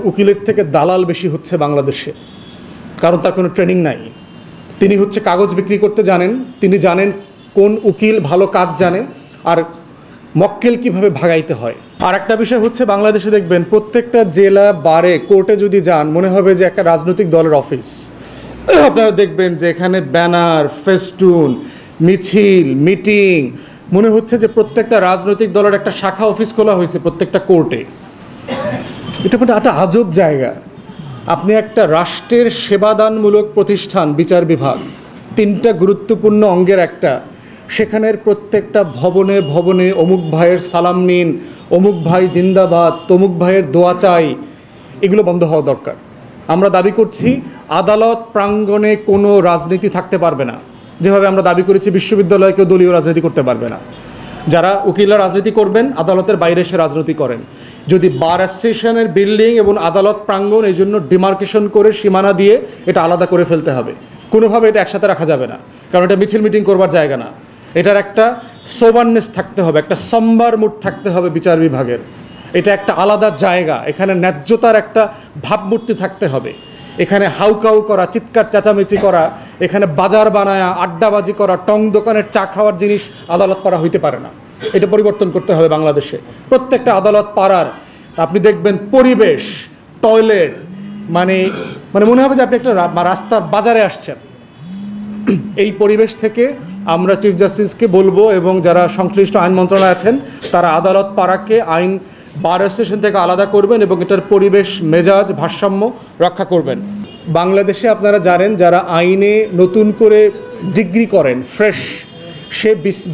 উকিলের থেকে দালাল বেশি হচ্ছে বাংলাদেশে, কারণ তার কোনো ট্রেনিং নাই। তিনি হচ্ছে কাগজ বিক্রি করতে জানেন, তিনি জানেন কোন উকিল ভালো কাজ জানে আর মক্কেল কিভাবে ভাগাইতে হয়। আর একটা বিষয় হচ্ছে বাংলাদেশে দেখবেন প্রত্যেকটা জেলা বারে কোর্টে যদি যান মনে হবে যে একটা রাজনৈতিক দলের অফিস। আপনারা দেখবেন যে এখানে ব্যানার, ফেস্টুন, মিছিল, মিটিং, মনে হচ্ছে যে প্রত্যেকটা রাজনৈতিক দলের একটা শাখা অফিস খোলা হয়েছে প্রত্যেকটা কোর্টে। এটা মানে একটা আজব জায়গা। আপনি একটা রাষ্ট্রের সেবাদানমূলক প্রতিষ্ঠান বিচার বিভাগ, তিনটা গুরুত্বপূর্ণ অঙ্গের একটা, সেখানের প্রত্যেকটা ভবনে ভবনে অমুক ভাইয়ের সালাম নিন, অমুক ভাই জিন্দাবাদ, তমুক ভাইয়ের দোয়া চাই, এগুলো বন্ধ হওয়া দরকার। আমরা দাবি করছি আদালত প্রাঙ্গণে কোনো রাজনীতি থাকতে পারবে না, যেভাবে আমরা দাবি করেছি বিশ্ববিদ্যালয়ে কেউ দলীয় রাজনীতি করতে পারবে না। যারা উকিলরা রাজনীতি করবেন আদালতের বাইরে এসে রাজনীতি করেন। যদি বার অ্যাসোসিয়েশনের বিল্ডিং এবং আদালত প্রাঙ্গণ এই জন্য ডিমার্কেশন করে সীমানা দিয়ে এটা আলাদা করে ফেলতে হবে। কোনোভাবে এটা একসাথে রাখা যাবে না, কারণ এটা মিছিল মিটিং করবার জায়গা না। এটার একটা সোবারনেস থাকতে হবে, একটা সম্বার মুড থাকতে হবে বিচার বিভাগের। এটা একটা আলাদা জায়গা, এখানে ন্যায্যতার একটা ভাবমূর্তি থাকতে হবে। এখানে হাউকাউ করা, চিৎকার চেঁচামেচি করা, এখানে বাজার বানায়া আড্ডাবাজি করা, টং দোকানের চা খাওয়ার জিনিস আদালত পাড়া হইতে পারে না। এটা পরিবর্তন করতে হবে বাংলাদেশে। প্রত্যেকটা আদালত পাড়ার আপনি দেখবেন পরিবেশ, টয়লেট, মানে মনে হবে যে আপনি একটা রাস্তার বাজারে আসছেন। এই পরিবেশ থেকে আমরা চিফ জাস্টিসকে বলবো এবং যারা সংশ্লিষ্ট আইন মন্ত্রণালয় আছেন তারা আদালত পাড়াকে আইন বার অ্যাসোসিয়েশন থেকে আলাদা করবেন এবং এটার পরিবেশ, মেজাজ, ভারসাম্য রক্ষা করবেন। বাংলাদেশে আপনারা জানেন যারা আইনে নতুন করে ডিগ্রি করেন, ফ্রেশ, সে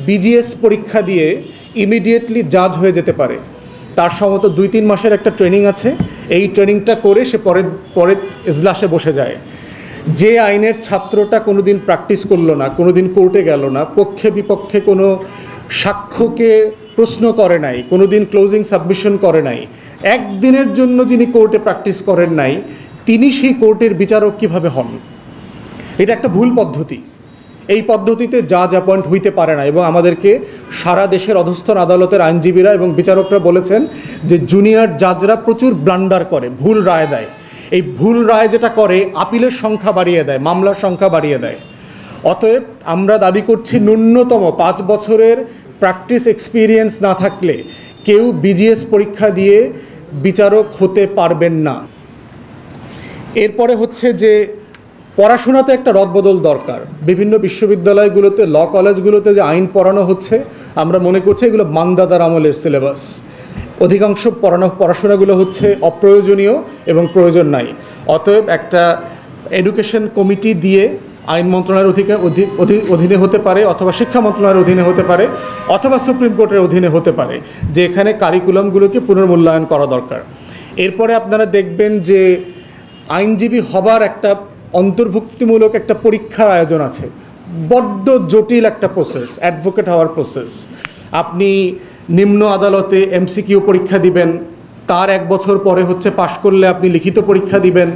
বিজিএস পরীক্ষা দিয়ে ইমিডিয়েটলি জাজ হয়ে যেতে পারে। তার সম্ভবত 2-3 মাসের একটা ট্রেনিং আছে। এই ট্রেনিংটা করে সে পরে ইজলাসে বসে যায়। যে আইনের ছাত্রটা কোনোদিন প্র্যাকটিস করলো না, কোনোদিন কোর্টে গেল না, পক্ষে বিপক্ষে কোনো সাক্ষ্যকে প্রশ্ন করে নাই, কোনোদিন ক্লোজিং সাবমিশন করে নাই, একদিনের জন্য যিনি কোর্টে প্র্যাকটিস করেন নাই, তিনি সেই কোর্টের বিচারক কিভাবে হন? এটা একটা ভুল পদ্ধতি। এই পদ্ধতিতে জাজ অ্যাপয়েন্ট হইতে পারে না। এবং আমাদেরকে সারা দেশের অধস্তন আদালতের আইনজীবীরা এবং বিচারকরা বলেছেন যে জুনিয়র জাজরা প্রচুর ব্লান্ডার করে, ভুল রায় দেয়। এই ভুল রায় যেটা করে আপিলের সংখ্যা বাড়িয়ে দেয়, মামলার সংখ্যা বাড়িয়ে দেয়। অতএব আমরা দাবি করছি ন্যূনতম 5 বছরের প্র্যাকটিস এক্সপিরিয়েন্স না থাকলে কেউ বিজিএস পরীক্ষা দিয়ে বিচারক হতে পারবেন না। এরপরে হচ্ছে যে পড়াশোনাতে একটা রদবদল দরকার। বিভিন্ন বিশ্ববিদ্যালয়গুলোতে, ল কলেজগুলোতে যে আইন পড়ানো হচ্ছে আমরা মনে করছি এগুলো মান্দাদার আমলের সিলেবাস। অধিকাংশ পড়াশোনাগুলো হচ্ছে অপ্রয়োজনীয় এবং প্রয়োজন নাই। অতএব একটা এডুকেশন কমিটি দিয়ে আইন মন্ত্রণালয়ের অধীনে হতে পারে, অথবা শিক্ষা মন্ত্রণালয়ের অধীনে হতে পারে, অথবা সুপ্রিম কোর্টের অধীনে হতে পারে, যে এখানে কারিকুলামগুলোকে পুনর্মূল্যায়ন করা দরকার। এরপরে আপনারা দেখবেন যে আইনজীবী হবার একটা অন্তর্ভুক্তিমূলক একটা পরীক্ষার আয়োজন আছে। বড্ড জটিল একটা প্রসেস, অ্যাডভোকেট হওয়ার প্রসেস। আপনি নিম্ন আদালতে এমসিকিউ পরীক্ষা দিবেন, তার 1 বছর পরে হচ্ছে পাশ করলে আপনি লিখিত পরীক্ষা দিবেন,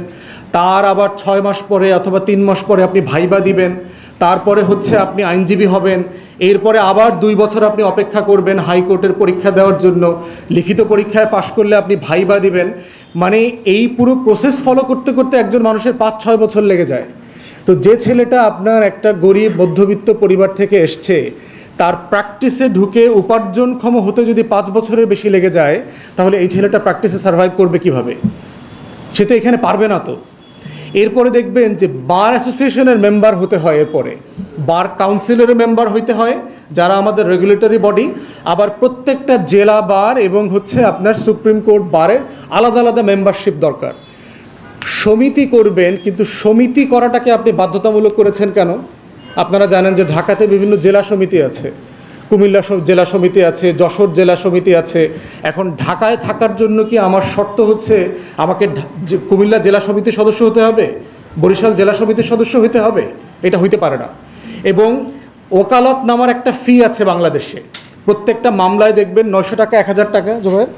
তার আবার 6 মাস পরে অথবা 3 মাস পরে আপনি ভাইবা দিবেন, তারপরে হচ্ছে আপনি আইনজীবী হবেন, এরপরে আবার 2 বছর আপনি অপেক্ষা করবেন হাইকোর্টের পরীক্ষা দেওয়ার জন্য, লিখিত পরীক্ষায় পাশ করলে আপনি ভাইবা দিবেন। মানে এই পুরো প্রসেস ফলো করতে করতে একজন মানুষের 5-6 বছর লেগে যায়। তো যে ছেলেটা আপনার একটা গরিব মধ্যবিত্ত পরিবার থেকে এসছে, তার প্র্যাকটিসে ঢুকে উপার্জনক্ষম হতে যদি 5 বছরের বেশি লেগে যায়, তাহলে এই ছেলেটা প্র্যাকটিসে সার্ভাইভ করবে কিভাবে? সে তো এখানে পারবে না। তো এরপরে দেখবেন যে বার অ্যাসোসিয়েশনের মেম্বার হতে হয়, এরপরে বার কাউন্সিলের মেম্বার হইতে হয়, যারা আমাদের রেগুলেটরি বডি। আবার প্রত্যেকটা জেলা বার এবং হচ্ছে আপনার সুপ্রিম কোর্ট বারের আলাদা আলাদা মেম্বারশিপ দরকার। সমিতি করবেন, কিন্তু সমিতি করাটাকে আপনি বাধ্যতামূলক করেছেন কেন? আপনারা জানেন যে ঢাকাতে বিভিন্ন জেলা সমিতি আছে, কুমিল্লা জেলা সমিতি আছে, যশোর জেলা সমিতি আছে। এখন ঢাকায় থাকার জন্য কি আমার শর্ত হচ্ছে আমাকে কুমিল্লা জেলা সমিতির সদস্য হতে হবে, বরিশাল জেলা সমিতির সদস্য হতে হবে? এটা হইতে পারে না। এবং ওকালত নামার একটা ফি আছে বাংলাদেশে। প্রত্যেকটা মামলায় দেখবেন 900 টাকা, 1000 টাকা, জোবাইর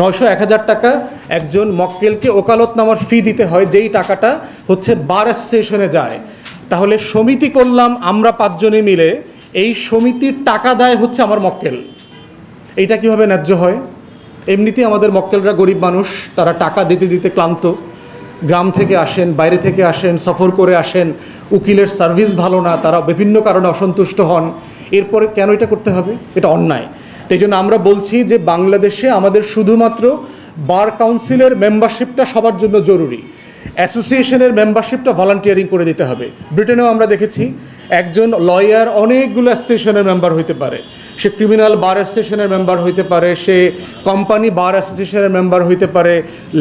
900-1000 টাকা একজন মক্কেলকে ওকালত নামার ফি দিতে হয়, যেই টাকাটা হচ্ছে বার অ্যাসোসিয়েশনে যায়। তাহলে সমিতি করলাম আমরা 5 জনে মিলে, এই সমিতির টাকা দেয় হচ্ছে আমার মক্কেল। এইটা কিভাবে ন্যায্য হয়? এমনিতেই আমাদের মক্কেলরা গরিব মানুষ, তারা টাকা দিতে দিতে ক্লান্ত, গ্রাম থেকে আসেন, বাইরে থেকে আসেন, সফর করে আসেন, উকিলের সার্ভিস ভালো না, তারা বিভিন্ন কারণে অসন্তুষ্ট হন। এরপরে কেন এটা করতে হবে? এটা অন্যায়। তাই জন্য আমরা বলছি যে বাংলাদেশে আমাদের শুধুমাত্র বার কাউন্সিলের মেম্বারশিপটা সবার জন্য জরুরি, অ্যাসোসিয়েশনের মেম্বারশিপটা ভলান্টিয়ারিং করে দিতে হবে। ব্রিটেনেও আমরা দেখেছি একজন লয়ার অনেকগুলো অ্যাসোসিয়েশনের মেম্বার হইতে পারে, সে ক্রিমিনাল বার অ্যাসোসিয়েশনের মেম্বার হইতে পারে, সে কোম্পানি বার অ্যাসোসিয়েশনের মেম্বার হইতে পারে,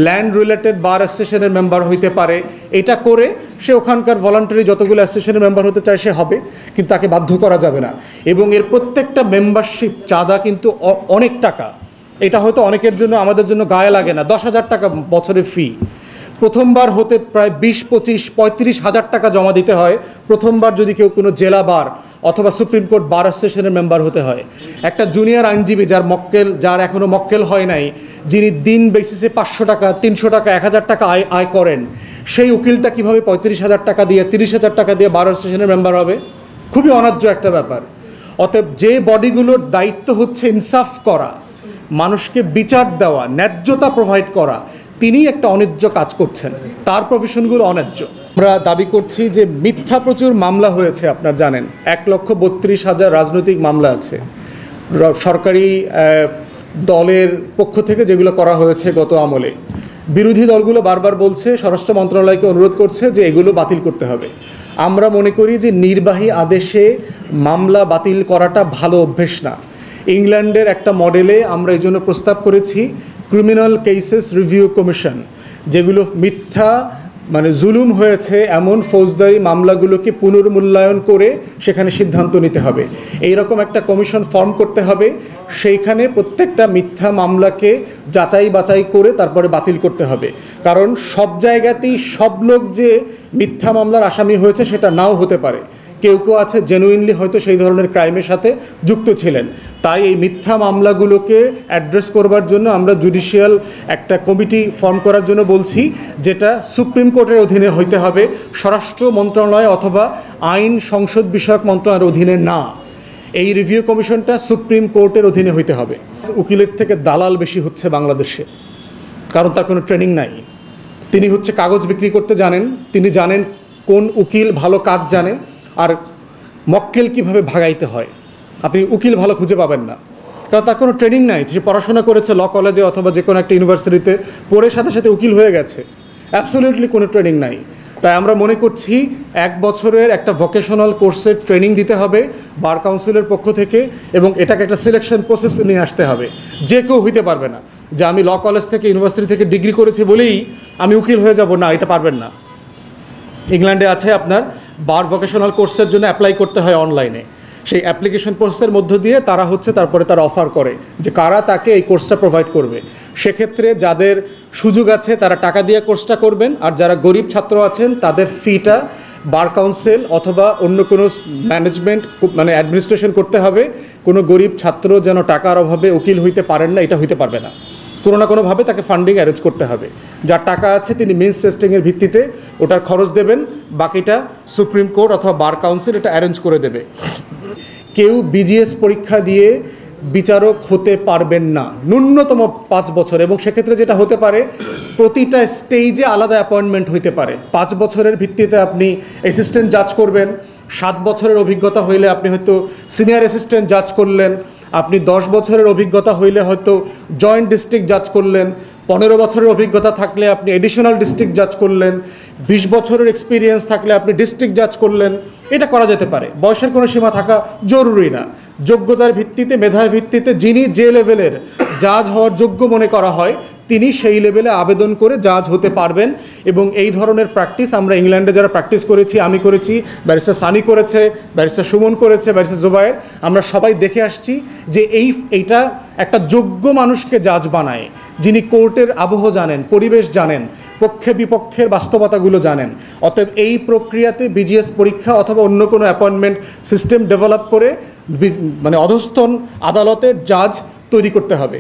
ল্যান্ড রিলেটেড বার অ্যাসোসিয়েশনের মেম্বার হইতে পারে। এটা করে সে ওখানকার ভলান্টারি যতগুলো অ্যাসোসিয়েশনের মেম্বার হতে চায় সে হবে, কিন্তু তাকে বাধ্য করা যাবে না। এবং এর প্রত্যেকটা মেম্বারশিপ চাঁদা কিন্তু অনেক টাকা। এটা হয়তো অনেকের জন্য, আমাদের জন্য গায়ে লাগে না, 10,000 টাকা বছরের ফি। প্রথমবার হতে প্রায় 20, 25, 35,000 টাকা জমা দিতে হয় প্রথমবার যদি কেউ কোনো জেলা বার অথবা সুপ্রিম কোর্ট বার অ্যাসোসিয়েশনের মেম্বার হতে হয়। একটা জুনিয়র আইনজীবী যার এখনও মক্কেল হয় নাই, যিনি দিন বেসিসে 500 টাকা, 300 টাকা, 1,000 টাকা আয় করেন, সেই উকিলটা কীভাবে 35,000 টাকা দিয়ে, 30,000 টাকা দিয়ে বার অ্যাসোসিয়েশনের মেম্বার হবে? খুবই অন্যায্য একটা ব্যাপার। অতএব যে বডিগুলোর দায়িত্ব হচ্ছে ইনসাফ করা, মানুষকে বিচার দেওয়া, ন্যায্যতা প্রোভাইড করা, তিনি একটা অন্যায্য কাজ করছেন, তার প্রফেশনগুলো অন্যায্য। আমরা দাবি করছি যে মিথ্যা প্রচুর মামলা হয়েছে, আপনারা জানেন 1,32,000 রাজনৈতিক মামলা আছে সরকারি দলের পক্ষ থেকে যেগুলো করা হয়েছে গত আমলে। বিরোধী দলগুলো বারবার বলছে, স্বরাষ্ট্র মন্ত্রণালয়কে অনুরোধ করছে যে এগুলো বাতিল করতে হবে। আমরা মনে করি যে নির্বাহী আদেশে মামলা বাতিল করাটা ভালো অভ্যেস না। ইংল্যান্ডের একটা মডেলে আমরা এই জন্য প্রস্তাব করেছি ক্রিমিনাল কেসেস রিভিউ কমিশন, যেগুলো মিথ্যা জুলুম হয়েছে এমন ফৌজদারি মামলাগুলোকে পুনর্মূল্যায়ন করে সেখানে সিদ্ধান্ত নিতে হবে। এইরকম একটা কমিশন ফর্ম করতে হবে, সেইখানে প্রত্যেকটা মিথ্যা মামলাকে যাচাই বাছাই করে তারপরে বাতিল করতে হবে। কারণ সব জায়গাতেই সব লোক যে মিথ্যা মামলার আসামি হয়েছে সেটা নাও হতে পারে, কেউ কেউ আছে জেনুইনলি হয়তো সেই ধরনের ক্রাইমের সাথে যুক্ত ছিলেন। তাই এই মিথ্যা মামলাগুলোকে অ্যাড্রেস করবার জন্য আমরা জুডিশিয়াল একটা কমিটি ফর্ম করার জন্য বলছি, যেটা সুপ্রিম কোর্টের অধীনে হইতে হবে, স্বরাষ্ট্র মন্ত্রণালয় অথবা আইন সংসদ বিষয়ক মন্ত্রণালয়ের অধীনে না। এই রিভিউ কমিশনটা সুপ্রিম কোর্টের অধীনে হইতে হবে। উকিলের থেকে দালাল বেশি হচ্ছে বাংলাদেশে, কারণ তার কোনো ট্রেনিং নাই। তিনি হচ্ছে কাগজ বিক্রি করতে জানেন, তিনি জানেন কোন উকিল ভালো কাজ জানে আর মক্কেল কীভাবে ভাগাইতে হয়। আপনি উকিল ভালো খুঁজে পাবেন না, কারণ তার কোনো ট্রেনিং নাই। সে পড়াশোনা করেছে ল কলেজে অথবা যে কোনো একটা ইউনিভার্সিটিতে, পড়ে সাথে সাথে উকিল হয়ে গেছে, অ্যাবসলিউটলি কোনো ট্রেনিং নাই। তাই আমরা মনে করছি 1 বছরের একটা ভোকেশনাল কোর্সের ট্রেনিং দিতে হবে বার কাউন্সিলের পক্ষ থেকে, এবং এটাকে একটা সিলেকশন প্রসেস নিয়ে আসতে হবে। যে কেউ হইতে পারবে না যে আমি ল কলেজ থেকে, ইউনিভার্সিটি থেকে ডিগ্রি করেছি বলেই আমি উকিল হয়ে যাব, না, এটা পারবেন না। ইংল্যান্ডে আছে আপনার বার ভোকেশনাল কোর্সের জন্য অ্যাপ্লাই করতে হয় অনলাইনে, সেই অ্যাপ্লিকেশন প্রসেসের মধ্য দিয়ে তারা তারপরে তারা অফার করে যে কারা তাকে এই কোর্সটা প্রোভাইড করবে। সেক্ষেত্রে যাদের সুযোগ আছে তারা টাকা দিয়ে কোর্সটা করবেন, আর যারা গরিব ছাত্র আছেন তাদের ফিটা বার কাউন্সিল অথবা অন্য কোনো ম্যানেজমেন্ট অ্যাডমিনিস্ট্রেশন করতে হবে। কোনো গরিব ছাত্র যেন টাকার অভাবে উকিল হইতে পারেন না, এটা হইতে পারবে না। কোনো না কোনোভাবে তাকে ফান্ডিং অ্যারেঞ্জ করতে হবে। যার টাকা আছে তিনি মিন্স টেস্টিংয়ের ভিত্তিতে ওটার খরচ দেবেন, বাকিটা সুপ্রিম কোর্ট অথবা বার কাউন্সিল এটা অ্যারেঞ্জ করে দেবে। কেউ বিজিএস পরীক্ষা দিয়ে বিচারক হতে পারবেন না, ন্যূনতম 5 বছর। এবং সেক্ষেত্রে যেটা হতে পারে, প্রতিটা স্টেজে আলাদা অ্যাপয়েন্টমেন্ট হইতে পারে। 5 বছরের ভিত্তিতে আপনি অ্যাসিস্ট্যান্ট জাজ করবেন, 7 বছরের অভিজ্ঞতা হইলে আপনি হয়তো সিনিয়র অ্যাসিস্ট্যান্ট জাজ করলেন, আপনি 10 বছরের অভিজ্ঞতা হইলে হয়তো জয়েন্ট ডিস্ট্রিক্ট জাজ করলেন, 15 বছরের অভিজ্ঞতা থাকলে আপনি এডিশনাল ডিস্ট্রিক্ট জাজ করলেন, 20 বছরের এক্সপিরিয়েন্স থাকলে আপনি ডিস্ট্রিক্ট জাজ করলেন। এটা করা যেতে পারে, বয়সের কোনো সীমা থাকা জরুরি না। যোগ্যতার ভিত্তিতে, মেধার ভিত্তিতে যিনি যে লেভেলের জাজ হওয়ার যোগ্য মনে করা হয় তিনি সেই লেভেলে আবেদন করে জাজ হতে পারবেন। এবং এই ধরনের প্র্যাকটিস আমরা ইংল্যান্ডে যারা প্র্যাকটিস করেছি, আমি করেছি, ব্যারিস্টার সানি করেছে, ব্যারিস্টার সুমন করেছে, ব্যারিস্টার জুবায়ের, আমরা সবাই দেখে আসছি যে এইটা একটা যোগ্য মানুষকে জাজ বানায়, যিনি কোর্টের আবহ জানেন, পরিবেশ জানেন, পক্ষে বিপক্ষের বাস্তবতাগুলো জানেন। অতএব এই প্রক্রিয়াতে বিজিএস পরীক্ষা অথবা অন্য কোনো অ্যাপয়েন্টমেন্ট সিস্টেম ডেভেলপ করে অধস্তন আদালতের জাজ তৈরি করতে হবে।